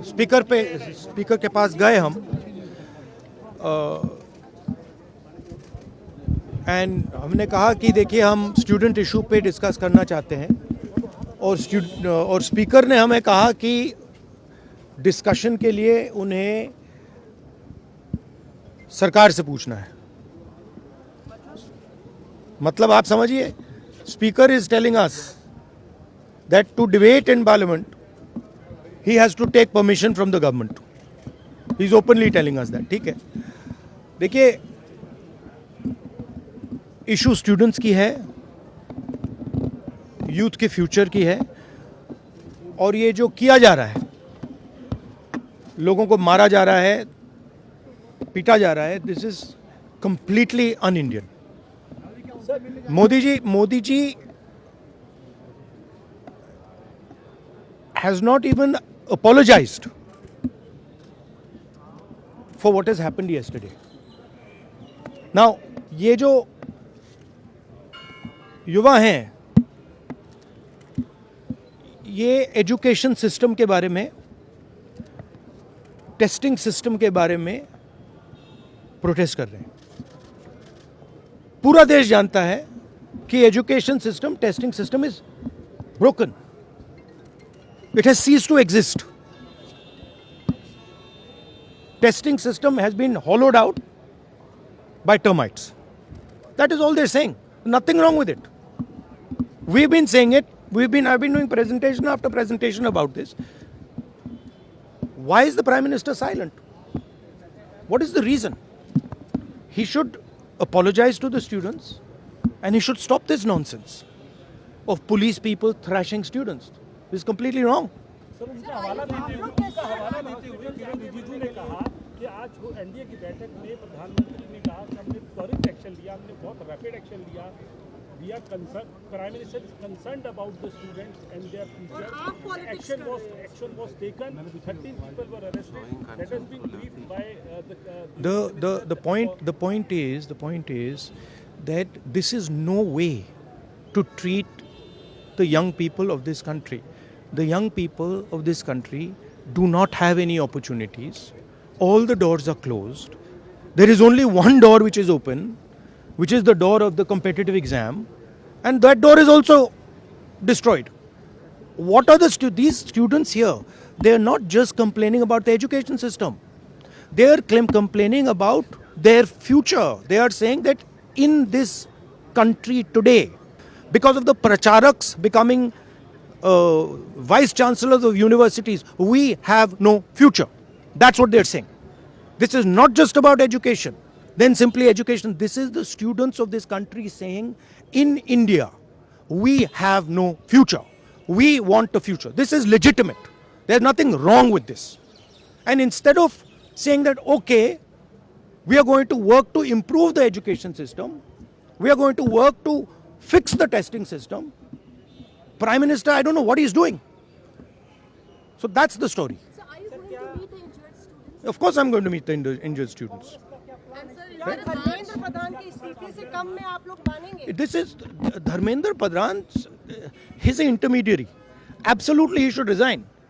Speaker के पास गए हम एंड हमने कहा कि देखिए हम स्टूडेंट इशू पे डिस्कस करना चाहते हैं और स्पीकर ने हमें कहा कि डिस्कशन के लिए उन्हें सरकार से पूछना है। मतलब आप समझिए, speaker is telling us that to debate in parliament he has to take permission from the government. He is openly telling us that. ठीक है, देखिए इशू स्टूडेंट्स की है, यूथ के फ्यूचर की है, और ये जो किया जा रहा है, लोगों को मारा जा रहा है, पीटा जा रहा है, this is completely un-Indian. Modi ji has not even apologized for what has happened yesterday. Now, ये जो युवा हैं, ये एजुकेशन सिस्टम के बारे में, टेस्टिंग सिस्टम के बारे में प्रोटेस्ट कर रहे हैं। पूरा देश जानता है कि education system, testing system is broken. It has ceased to exist. Testing system has been hollowed out by termites. That is all they're saying. Nothing wrong with it. We've been saying it. I've been doing presentation after presentation about this. Why is the Prime Minister silent? What is the reason? He should apologize to the students and he should stop this nonsense of police people thrashing students. This is completely wrong. Sir, उनका हवाला देते हुए किरण रिजिजू ने कहा कि आज NDA की बैठक में प्रधानमंत्री ने कहा कि हमने त्वरित एक्शन लिया, हमने बहुत रैपिड एक्शन लिया। We are concerned, Prime Minister is concerned about the students and their future. Action was taken. 13 people were arrested. That has been briefed by the point is that this is no way to treat the young people of this country. The young people of this country do not have any opportunities. All the doors are closed. There is only one door which is open, which is the door of the competitive exam, and that door is also destroyed. What are these students here? They are not just complaining about the education system. They are complaining about their future. They are saying that in this country today, because of the pracharaks becoming vice chancellors of universities, we have no future. That's what they're saying. This is not just about education, then simply education. This is the students of this country saying, in India, we have no future. We want a future. This is legitimate. There's nothing wrong with this. And instead of saying that, okay, we are going to work to improve the education system, we are going to work to fix the testing system, Prime Minister, I don't know what he's doing. So that's the story. So are you going to meet the injured students? Of course I'm going to meet the injured students. Dharmendra Pradhan के इस्तीफे से कम में आप लोग मानेंगे? This is Dharmendra Pradhan, he's an intermediary. Absolutely he should resign.